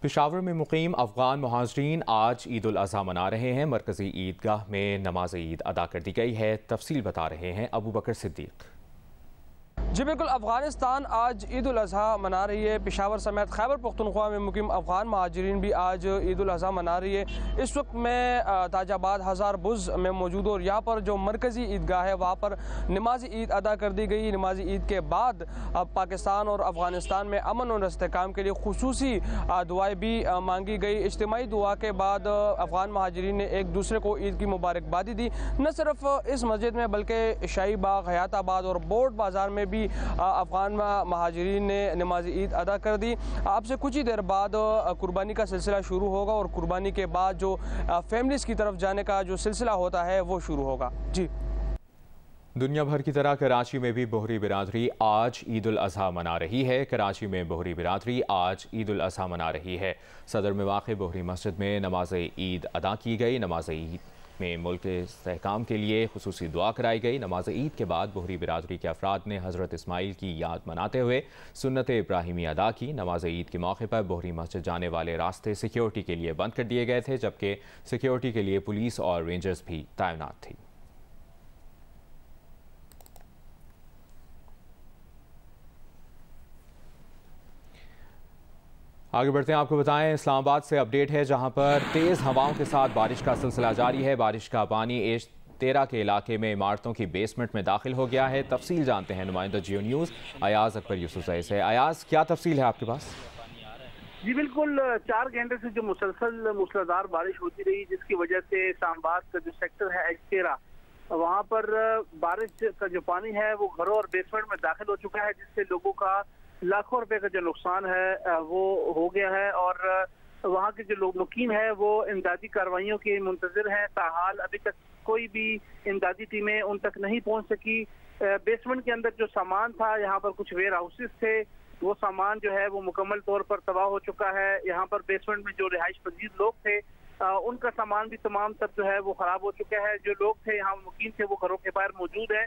पेशावर में मुकीम अफगान महाजरीन आज ईद उल अज़हा मना रहे हैं। मरकजी ईदगाह में नमाज ईद अदा कर दी गई है। तफसील बता रहे हैं अबू बकर सिद्दीक। जी बिल्कुल, अफगानिस्तान आज ईद उल अज़हा मना रही है। पेशावर समेत खैबर पख्तूनख्वा में मुकीम अफगान महाजरीन भी आज ईद उल अज़हा मना रही है। इस वक्त मैं ताजाबाद हज़ार बुज़ में मौजूद हूँ और यहाँ पर जो मरकज़ी ईदगाह है वहाँ पर नमाज ईद अदा कर दी गई। नमाज ईद के बाद अब पाकिस्तान और अफगानिस्तान में अमन और इस्तेहकाम के लिए खुसूसी दुआएँ भी मांगी गई। इज्तिमाई दुआ के बाद अफगान महाजरीन ने एक दूसरे को ईद की मुबारकबादी दी। न सिर्फ इस मस्जिद में बल्कि शाही बाग, हयाताबाद और बोर्ड बाज़ार में भी अफगान महाजरीन ने नमाज ईद अदा कर दी। आपसे कुछ ही देर बाद कुर्बानी का सिलसिला शुरू होगा और कुर्बानी के बाद जो फैमिलीज़ की तरफ जाने का जो सिलसिला होता है वो शुरू होगा। जी, दुनिया भर की तरह कराची में भी बोहरी बिरादरी आज ईद उल अज़हा मना रही है। कराची में बोहरी बिरादरी आज ईद उल अज़हा मना रही है। सदर में वाक़ बोहरी मस्जिद में नमाज ईद अदा की गई। नमाज ईद में मुल्क के इस्तेहकाम के लिए खुसूसी दुआ कराई गई। नमाज ईद के बाद बोहरी बिरादरी के अफराद ने हज़रत इस्माइल की याद मनाते हुए सुन्नत इब्राहिमी अदा की। नमाज ईद के मौके पर बोहरी मस्जिद जाने वाले रास्ते सिक्योरिटी के लिए बंद कर दिए गए थे, जबकि सिक्योरिटी के लिए पुलिस और रेंजर्स भी तैनात थी। आगे बढ़ते हैं, आपको बताएं इस्लामाबाद से अपडेट है, जहां पर तेज़ हवाओं के साथ बारिश का सिलसिला जारी है। बारिश का पानी एज 13 के इलाके में इमारतों की बेसमेंट में दाखिल हो गया है। तफसील जानते हैं नुमाइंदा जियो न्यूज़ अयाज अकबर यूसुफ़ज़ई से। अयाज, क्या तफसील है आपके पास? जी बिल्कुल, 4 घंटे से जो मुसलसल मूसलाधार बारिश होती रही, जिसकी वजह से इस्लामाबाद का जो सेक्टर है एज 13, वहाँ पर बारिश का जो पानी है वो घरों और बेसमेंट में दाखिल हो चुका है, जिससे लोगों का लाखों रुपए का जो नुकसान है वो हो गया है। और वहाँ के जो लोग मुकीम है वो इमदादी कार्रवाइयों के मुंतज़िर हैं। ताहाल अभी तक कोई भी इमदादी टीमें उन तक नहीं पहुँच सकी। बेसमेंट के अंदर जो सामान था, यहाँ पर कुछ वेयर हाउसेस थे, वो सामान जो है वो मुकम्मल तौर पर तबाह हो चुका है। यहाँ पर बेसमेंट में जो रिहाइश पजीर लोग थे उनका सामान भी तमाम सब जो है वो खराब हो चुका है। जो लोग थे यहाँ मुकीम थे वो घरों के बाहर मौजूद है।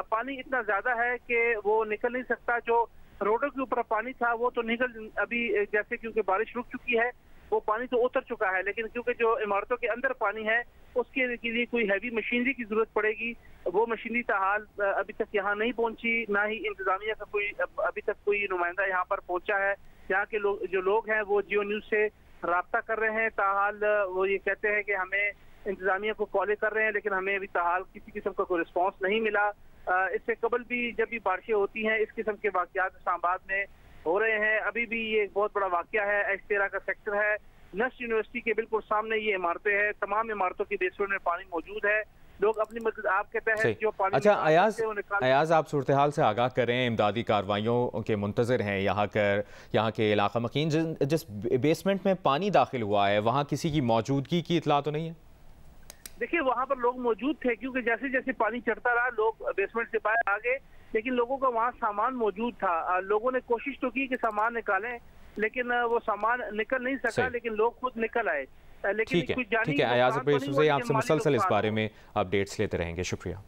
पानी इतना ज्यादा है कि वो निकल नहीं सकता। जो रोडों के ऊपर पानी था वो तो निकल, अभी जैसे क्योंकि बारिश रुक चुकी है वो पानी तो उतर चुका है, लेकिन क्योंकि जो इमारतों के अंदर पानी है उसके लिए कोई हैवी मशीनरी की जरूरत पड़ेगी। वो मशीनरी ताहाल अभी तक यहाँ नहीं पहुंची, ना ही इंतजामिया का कोई अभी तक कोई नुमाइंदा यहाँ पर पहुंचा है। यहाँ के जो लोग हैं वो जियो न्यूज से राब्ता कर रहे हैं। ताहाल वो ये कहते हैं कि हमें इंतजामिया को कॉलें कर रहे हैं, लेकिन हमें अभी ताहाल किसी किस्म का कोई रिस्पॉन्स नहीं मिला। इससे कबल भी जब भी बारिशें होती हैं इस किस्म के वाकयात इस्लामाबाद में हो रहे हैं। अभी भी ये एक बहुत बड़ा वाकया है। एज 13 का सेक्टर है, नस्ट यूनिवर्सिटी के बिल्कुल सामने ये इमारतें हैं। तमाम इमारतों की बेसमेंट में पानी मौजूद है। लोग अपनी मदद आपके तहत जो पानी। अच्छा अयाज, आप सूरत हाल से आगाह करें। इमदादी कार्रवाइयों के मुंतजर हैं यहाँ के इलाका मकीन। जिस बेसमेंट में पानी दाखिल हुआ है वहाँ किसी की मौजूदगी की इतला तो नहीं है? देखिए, वहाँ पर लोग मौजूद थे, क्योंकि जैसे जैसे पानी चढ़ता रहा लोग बेसमेंट से बाहर आ गए, लेकिन लोगों का वहाँ सामान मौजूद था। लोगों ने कोशिश तो की कि सामान निकालें, लेकिन वो सामान निकल नहीं सका, लेकिन लोग खुद निकल आए। लेकिन ठीक है अयाज अकबर यूसुफ़ज़ई, आपसे मुसलसल इस बारे में अपडेट्स लेते रहेंगे। शुक्रिया।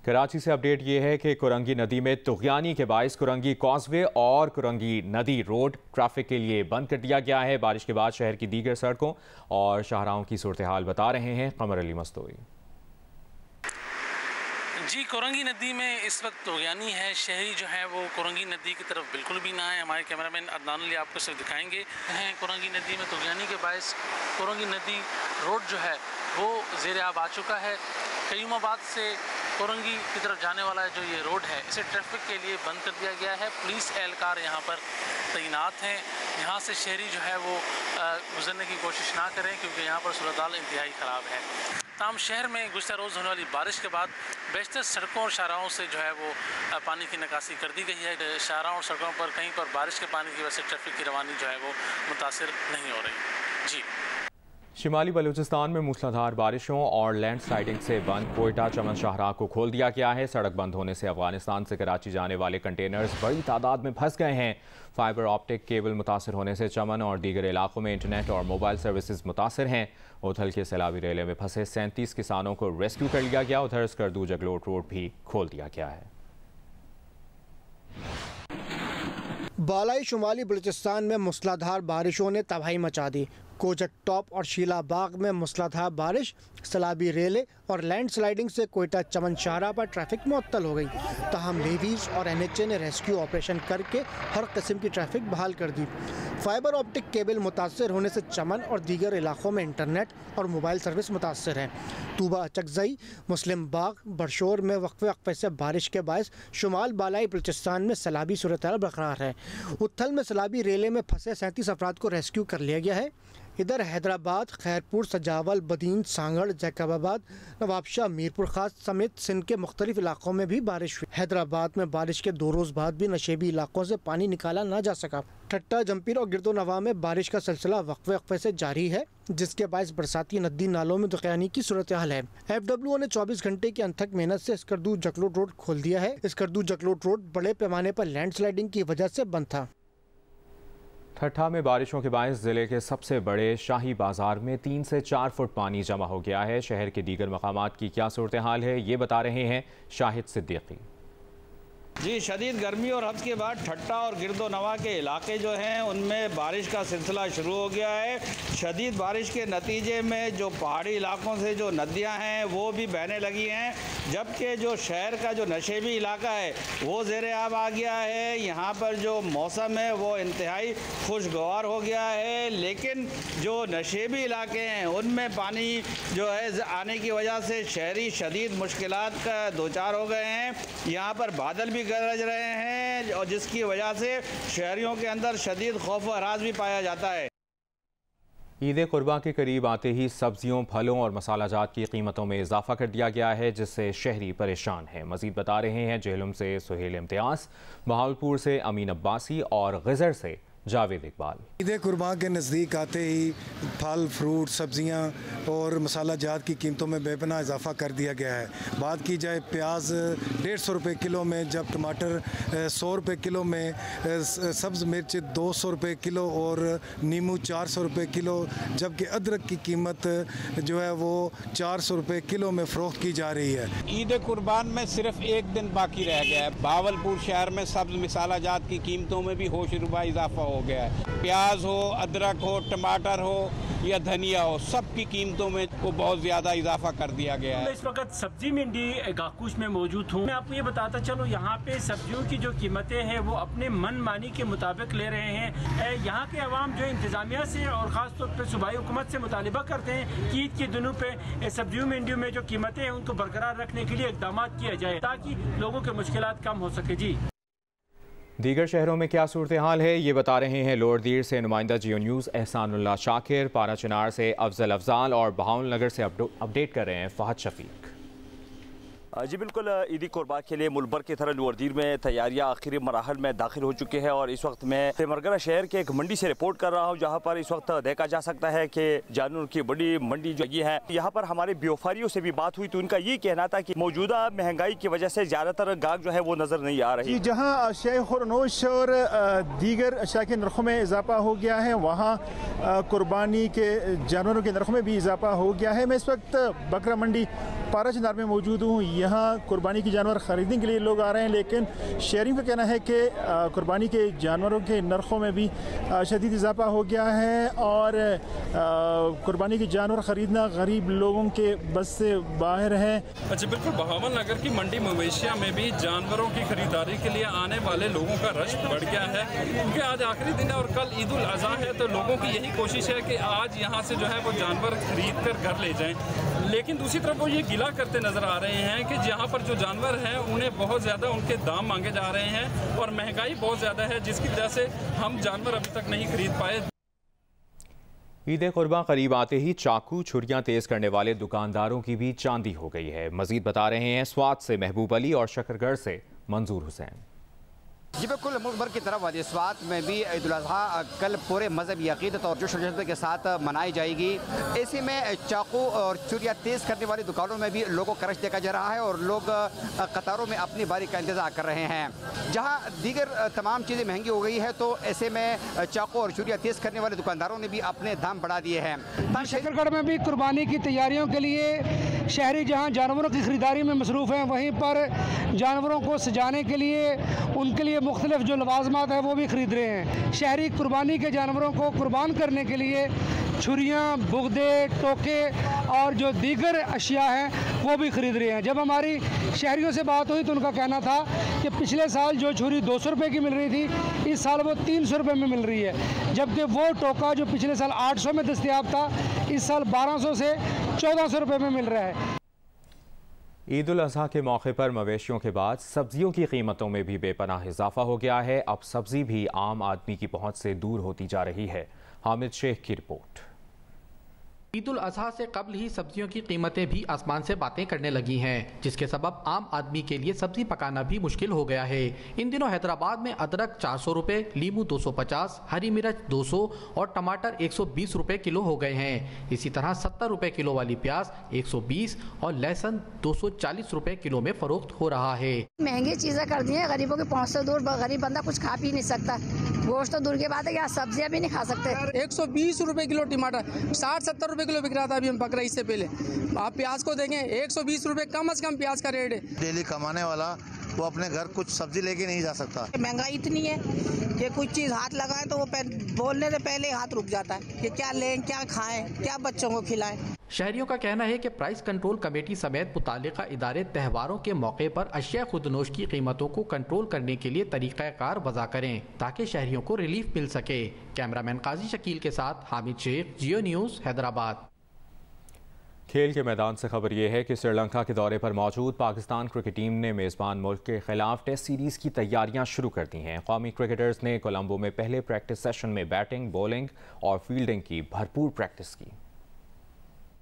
कराची से अपडेट ये है कि कुरंगी नदी में तुग़यानी के बाइस कुरंगी कॉजवे और कुरंगी नदी रोड ट्रैफिक के लिए बंद कर दिया गया है। बारिश के बाद शहर की दीगर सड़कों और शाहराहों की सूरत हाल बता रहे हैं कमर अली मस्तोई। जी, कुरंगी नदी में इस वक्त तुग़यानी है। शहरी जो है वो कुरंगी नदी की तरफ बिल्कुल भी ना है। हमारे कैमरामैन अदनान अली आपको सिर्फ दिखाएंगे हैं कुरंगी नदी में तुग़यानी के बायस कुरंगी नदी रोड जो है वो ज़ेर आब आ चुका है। कयूमाबाद से कुरंगी की तरफ जाने वाला जो ये रोड है इसे ट्रैफिक के लिए बंद कर दिया गया है। पुलिस एहलकार यहाँ पर तैनात हैं। यहाँ से शहरी जो है वो गुजरने की कोशिश ना करें, क्योंकि यहाँ पर सूरत हाल इंतहाई ख़राब है। तमाम शहर में गुज़िश्ता रोज़ होने वाली बारिश के बाद बेशतर सड़कों और शाहराहों से जो है वो पानी की निकासी कर दी गई है। शाहराहों और सड़कों पर कहीं पर बारिश के पानी की वजह से ट्रैफिक की रवानी जो है वो मुतासिर नहीं हो रही। जी, शिमाली बलूचिस्तान में मूसलाधार बारिशों और लैंडस्लाइडिंग से बंद कोयटा चमन शाहराह को खोल दिया गया है। सड़क बंद होने से अफगानिस्तान से कराची जाने वाले कंटेनर्स बड़ी तादाद में फंस गए हैं। फाइबर ऑप्टिक केबल मुतासर होने से चमन और दीगर इलाकों में इंटरनेट और मोबाइल सर्विसेज मुतासर हैं। उथल के सैलाबी रेले में फंसे 37 किसानों को रेस्क्यू कर लिया गया। उधर स्कर्दू जगलोट रोड भी खोल दिया गया है। बालाई शुमाली बलूचिस्तान में मूसलाधार बारिशों ने तबाही मचा दी। कोजक टॉप और शीला बाग में मूसलाधार बारिश, सलाबी रेले और लैंड स्लाइडिंग से कोयटा चमन शाहरा पर ट्रैफिक मुअत्तल हो गई। ताहम नेवीज और NHA ने रेस्क्यू ऑपरेशन करके हर किस्म की ट्रैफिक बहाल कर दी। फाइबर ऑप्टिक केबल मुतासर होने से चमन और दीगर इलाकों में इंटरनेट और मोबाइल सर्विस मुतासर है। तूबा अचकजई, मुस्लिम बाग, बरशोर में वक्फे से बारिश के बायस शुमाल बालाई बलूचिस्तान में सैलाबी सूरत बरकरार है। उत्थल में सैलाबी रेले में फंसे 37 अफराद को रेस्क्यू कर लिया गया है। इधर हैदराबाद, खैरपुर, सजावल, बदीन, सांगड़, जैकबाबाद, नवाबशाह, मीरपुर खास समेत सिंध के मुख्तलिफ इलाकों में भी बारिश हुई। हैदराबाद में बारिश के 2 रोज़ बाद भी नशेबी इलाकों से पानी निकाला ना जा सका। ठट्टा, जमपीर और गिरदोनवा में बारिश का सिलसिला वक्फे से जारी है, जिसके बायस बरसाती नदी नालों में दुखयानी की सूरत हाल है। FWO ने 24 घंटे की अनथक मेहनत से स्कर्दू जकलोट रोड खोल दिया है। स्कर्दू जकलोट रोड बड़े पैमाने पर लैंडस्लाइडिंग की वजह से बंद था। ठट्ठा में बारिशों के बायस जिले के सबसे बड़े शाही बाजार में 3 से 4 फुट पानी जमा हो गया है। शहर के दीगर मकामात की क्या सूरत हाल है, ये बता रहे हैं शाहिद सिद्दीकी। जी, शदीद गर्मी और हद के बाद ठट्टा और गिरदोनवा के इलाके जो हैं उनमें बारिश का सिलसिला शुरू हो गया है। शदीद बारिश के नतीजे में जो पहाड़ी इलाकों से जो नदियां हैं वो भी बहने लगी हैं, जबकि जो शहर का जो नशेबी इलाका है वो ज़ेरे आब आ गया है। यहाँ पर जो मौसम है वो इंतहाई खुशगवार हो गया है, लेकिन जो नशेबी इलाके हैं उनमें पानी जो है आने की वजह से शहरी शदीद मुश्किलात का दोचार हो गए हैं। यहाँ पर बादल भी गरज रहे हैं और जिसकी वजह से शहरियों के अंदर शदीद खौफ व हरास भी पाया जाता है। ईद कुर्बान के करीब आते ही सब्जियों, फलों और मसालाजात की कीमतों में इजाफा कर दिया गया है, जिससे शहरी परेशान हैं। मजीद बता रहे हैं जेहलम से सुहेल इम्तियाज, बहावलपुर से अमीन अब्बासी और गजर से जावेद इकबाल। ईद कुर्बान के नज़दीक आते ही फल, फ्रूट, सब्जियां और मसाला जात की कीमतों में बेपनाह इजाफा कर दिया गया है। बात की जाए प्याज 150 रुपये किलो में, जब टमाटर 100 रुपये किलो में, सब्ज़ मिर्च 200 रुपये किलो और नींबू 400 रुपये किलो, जबकि अदरक की कीमत जो है वो 400 रुपये किलो में फ़रोख्त की जा रही है। ईद कुर्बान में सिर्फ एक दिन बाकी रह गया है। बहावलपुर शहर में सब्ज़ मसाला जात की कीमतों में भी होश रुबा इजाफा हो गया है। प्याज हो, अदरक हो, टमाटर हो या धनिया हो, सब की कीमतों में को बहुत ज़्यादा इजाफा कर दिया गया है। मैं इस वक्त सब्जी मंडी गाकुश में मौजूद हूँ। मैं आपको ये बताता चलूँ, यहाँ पे सब्जियों की जो कीमतें हैं वो अपने मन मानी के मुताबिक ले रहे हैं। यहाँ के अवाम जो इंतजामिया से और ख़ास तौर पर सूबाई हुकूमत से मुतालिबा करते हैं कि ईद के दिनों पे सब्जियों मंडियों में जो कीमतें हैं उनको बरकरार रखने के लिए इक़दाम किया जाए ताकि लोगों के मुश्किलात कम हो सके। जी, दीगर शहरों में क्या सूरत हाल है, ये बता रहे हैं लोअर दीर से नुमाइंदा जियो न्यूज़ एहसानुल्लाह शाकिर, पारा चिनार से अफजल अफजाल और बहाउल नगर से अपडेट कर रहे हैं फहद शफीक। जी बिल्कुल, ईदी कुर्बान के लिए मुल्क भर की तरह लोअर दीर में तैयारियां आखिरी मराहल में दाखिल हो चुकी है और इस वक्त मैं तेमरगरा शहर के एक मंडी से रिपोर्ट कर रहा हूं, जहां पर इस वक्त देखा जा सकता है कि जानवरों की बड़ी मंडी जो ये है। यहां पर हमारे व्यापारियों से भी बात हुई तो उनका ये कहना था कि मौजूदा महंगाई की वजह से ज़्यादातर गाहक जो है वो नज़र नहीं आ रही। जहाँ शेखोरनोश और दीगर अशिया के नरखों में इजाफा हो गया है, वहाँ कुर्बानी के जानवरों के नरखों में भी इजाफा हो गया है। मैं इस वक्त बकरा मंडी पारा चिनार में मौजूद हूँ। यहाँ कुर्बानी के जानवर ख़रीदने के लिए लोग आ रहे हैं, लेकिन शहरियों का कहना है कि कुर्बानी के जानवरों के नरखों में भी शदीद इजाफा हो गया है और कुर्बानी के जानवर ख़रीदना गरीब लोगों के बस से बाहर है। अच्छा, बिल्कुल, बहावल नगर की मंडी मवेशिया में भी जानवरों की खरीदारी के लिए आने वाले लोगों का रश बढ़ गया है, क्योंकि आज आखिरी दिन है और कल ईद उल अज़हा है, तो लोगों की यही कोशिश है कि आज यहाँ से जो है वो जानवर खरीद कर घर ले जाएँ। लेकिन दूसरी तरफ वो ये गिला करते नजर आ रहे हैं कि जहाँ पर जो जानवर हैं उन्हें बहुत ज़्यादा उनके दाम मांगे जा रहे हैं और महंगाई बहुत ज़्यादा है, जिसकी वजह से हम जानवर अभी तक नहीं खरीद पाए। ईद कुर्बान करीब आते ही चाकू, छुरियां तेज करने वाले दुकानदारों की भी चांदी हो गई है। मजीद बता रहे हैं स्वात से महबूब अली और शकरगढ़ से मंजूर हुसैन। जी बिल्कुल, मुल्क भर की तरफ वादी स्वात में भी ईद उल अज़हा कल पूरे मजहबी अक़ीदत और जोश जज्बे के साथ मनाई जाएगी। ऐसे में चाकू और छुरियां तेज़ करने वाली दुकानों में भी लोगों का रश देखा जा रहा है और लोग कतारों में अपनी बारी का इंतज़ार कर रहे हैं। जहां दीगर तमाम चीज़ें महंगी हो गई है, तो ऐसे में चाकू और छुरियां तेज़ करने वाले दुकानदारों ने भी अपने दाम बढ़ा दिए हैं। शकरगढ़ में भी कुर्बानी की तैयारियों के लिए शहरी जहां जानवरों की ख़रीदारी में मसरूफ़ हैं, वहीं पर जानवरों को सजाने के लिए उनके लिए मुख्तलिफ जो लवाजमात हैं वो भी ख़रीद रहे हैं। शहरी कुर्बानी के जानवरों को कुर्बान करने के लिए छुरियाँ, बुगदे, टोके और जो दीगर अशिया हैं वो भी ख़रीद रहे हैं। जब हमारी शहरियों से बात हुई तो उनका कहना था कि पिछले साल जो छुरी 200 रुपये की मिल रही थी, इस साल वो 300 रुपये में मिल रही है, जबकि वो टोका जो पिछले साल 800 में दस्तयाब था, इस साल 1200 से 1400 रुपये में मिल रहा है। ईद उल अज़हा के मौके पर मवेशियों के बाद सब्जियों की कीमतों में भी बेपनाह इजाफा हो गया है। अब सब्जी भी आम आदमी की पहुंच से दूर होती जा रही है। हामिद शेख की रिपोर्ट। ईद उल अज़हा से कबल ही सब्जियों की कीमतें भी आसमान से बातें करने लगी हैं, जिसके सबब आम आदमी के लिए सब्जी पकाना भी मुश्किल हो गया है। इन दिनों हैदराबाद में अदरक 400 रुपये, लीमू 250, हरी मिर्च 200 और टमाटर 120 रुपये किलो हो गए हैं। इसी तरह 70 रुपये किलो वाली प्याज 120 और लहसुन 240 रुपये किलो में फरोख्त हो रहा है। महंगी चीजें कर दी है, गरीबों के पहुँच से दूर, गरीब बंदा कुछ खा पी नहीं सकता। गोश्त तो दूर की बात है, क्या सब्जियाँ भी नहीं खा सकते। 120 रुपये किलो टमाटर, 60-70 रुपये किलो बिक रहा था अभी हम पक रहे इससे पहले। आप प्याज को देखें, 120 रुपये कम से कम प्याज का रेट है। डेली कमाने वाला वो अपने घर कुछ सब्जी लेके नहीं जा सकता। महंगाई इतनी है कि कुछ चीज हाथ लगाए तो वो बोलने से पहले हाथ रुक जाता है कि क्या लें, क्या खाएं, क्या बच्चों को खिलाएं। शहरियों का कहना है कि प्राइस कंट्रोल कमेटी समेत मुतालिका इदारे त्योहारों के मौके पर अशिया खुदनोश की कीमतों को कंट्रोल करने के लिए तरीक़ाकार वज़ा करें ताकि शहरियों को रिलीफ मिल सके। कैमरामैन काजी शकील के साथ हामिद शेख, जियो न्यूज़, हैदराबाद। खेल के मैदान से खबर यह है कि श्रीलंका के दौरे पर मौजूद पाकिस्तान क्रिकेट टीम ने मेज़बान मुल्क के खिलाफ टेस्ट सीरीज़ की तैयारियां शुरू कर दी हैं। कौमी क्रिकेटर्स ने कोलंबो में पहले प्रैक्टिस सेशन में बैटिंग, बॉलिंग और फील्डिंग की भरपूर प्रैक्टिस की।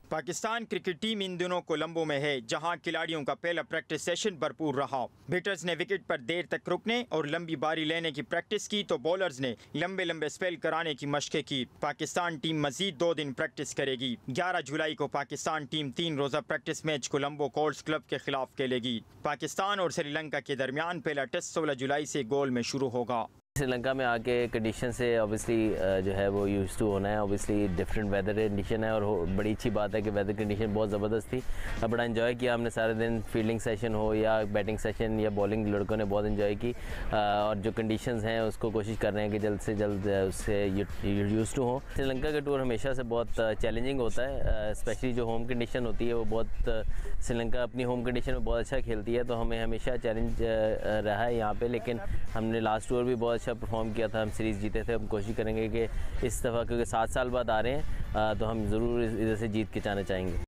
पाकिस्तान क्रिकेट टीम इन दिनों कोलंबो में है, जहां खिलाड़ियों का पहला प्रैक्टिस सेशन भरपूर रहा। बैटर्स ने विकेट पर देर तक रुकने और लंबी बारी लेने की प्रैक्टिस की तो बॉलर्स ने लंबे लंबे स्पेल कराने की मशकें की। पाकिस्तान टीम मजीद 2 दिन प्रैक्टिस करेगी। 11 जुलाई को पाकिस्तान टीम 3 रोज़ा practice match Colombo Colts club के खिलाफ खेलेगी। पाकिस्तान और श्रीलंका के दरमियान पहला टेस्ट 16 जुलाई से गोल में शुरू होगा। श्रीलंका में आके कंडीशन से ऑब्वियसली जो है वो यूज़ टू होना है। ऑब्वियसली डिफरेंट वेदर कंडीशन है और बड़ी अच्छी बात है कि वेदर कंडीशन बहुत ज़बरदस्त थी। बड़ा एंजॉय किया हमने सारे दिन, फील्डिंग सेशन हो या बैटिंग सेशन या बॉलिंग, लड़कों ने बहुत एंजॉय की। और जो कंडीशंस हैं उसको कोशिश कर रहे हैं कि जल्द से जल्द उससे यूज़ टू हो। श्रीलंका का टूर हमेशा से बहुत चैलेंजिंग होता है, स्पेशली जो होम कंडीशन होती है वो बहुत, श्रीलंका अपनी होम कंडीशन में बहुत अच्छा खेलती है, तो हमें हमेशा चैलेंज रहा है यहाँ पर। लेकिन हमने लास्ट टूर भी बहुत अच्छा परफॉर्म किया था, हम सीरीज़ जीते थे। हम कोशिश करेंगे कि इस दफ़ा, क्योंकि 7 साल बाद आ रहे हैं, तो हम ज़रूर इधर से जीत के जाना चाहेंगे।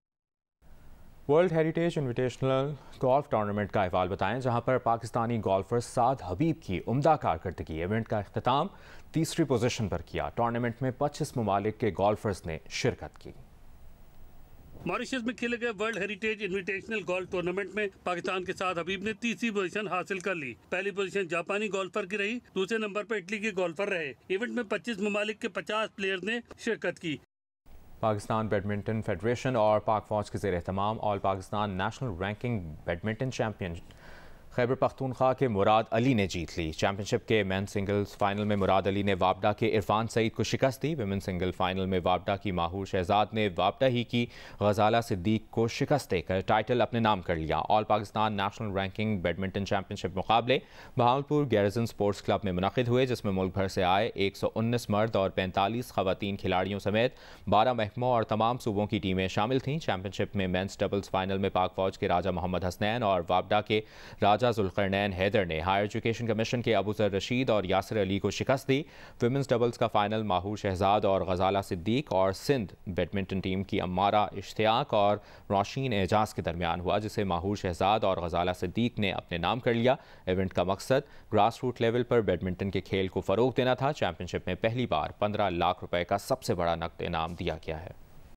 World heritage invitational golf tournament का अहवाल बताएं, जहां पर पाकिस्तानी गोल्फर साद हबीब की उम्दा कारकर्दगी। इवेंट का अख्तिताम 3री पोजीशन पर किया। टूर्नामेंट में 25 ममालिक के गोल्फर्स ने शिरकत की। मॉरिशस में खेले गए world heritage invitational golf tournament में पाकिस्तान के साथ हबीब ने 3री पोजीशन हासिल कर ली। पहली पोजीशन जापानी गोल्फर की रही, दूसरे नंबर पर इटली के गोल्फर रहे। इवेंट में 25 ममालिक के 50 प्लेयर्स ने शिरकत की। पाकिस्तान बैडमिंटन फेडरेशन और पाक फौज के ज़ेर एहतमाम all Pakistan national ranking badminton champion Khyber Pakhtunkhwa के मुराद अली ने जीत ली। चैंपियनशिप के मेन सिंगल्स फाइनल में मुराद अली ने वापडा के इरफान सईद को शिकस्त दी। विमेन सिंगल फाइनल में वापडा की माहूर शहजाद ने वापडा ही की गजाला सिद्दीक को शिकस्त देकर टाइटल अपने नाम कर लिया। All Pakistan national ranking badminton championship मुकाबले बहावलपुर गैरिजन स्पोर्ट्स क्लब में मुनक़िद हुए, जिसमें मुल्क भर से आए 119 मर्द और 45 खवातीन खिलाड़ियों समेत 12 महकमों और तमाम सूबों की टीमें शामिल थीं। चैंपियनशिप में मेंस डबल्स फाइनल में पाक फौज के राजा मोहम्मद हसनैन और वापडा के राजा जुल्करनैन हैदर ने हायर एजुकेशन कमीशन के अबूजर रशीद और यासिर अली को शिकस्त दी। विमेंस डबल्स का फाइनल माहूर शहजाद और गजाला सिद्दीक और सिंध बैडमिंटन टीम की अम्मारा इश्तियाक और रोशीन एजाज के दरमियान हुआ, जिसे माहूर शहजाद और गजाला सिद्दीक ने अपने नाम कर लिया। इवेंट का मकसद ग्रास रूट लेवल पर बैडमिंटन के खेल को फ़रोग देना था। चैंपियनशिप में पहली बार 15 लाख रुपए का सबसे बड़ा नकद इनाम दिया गया है।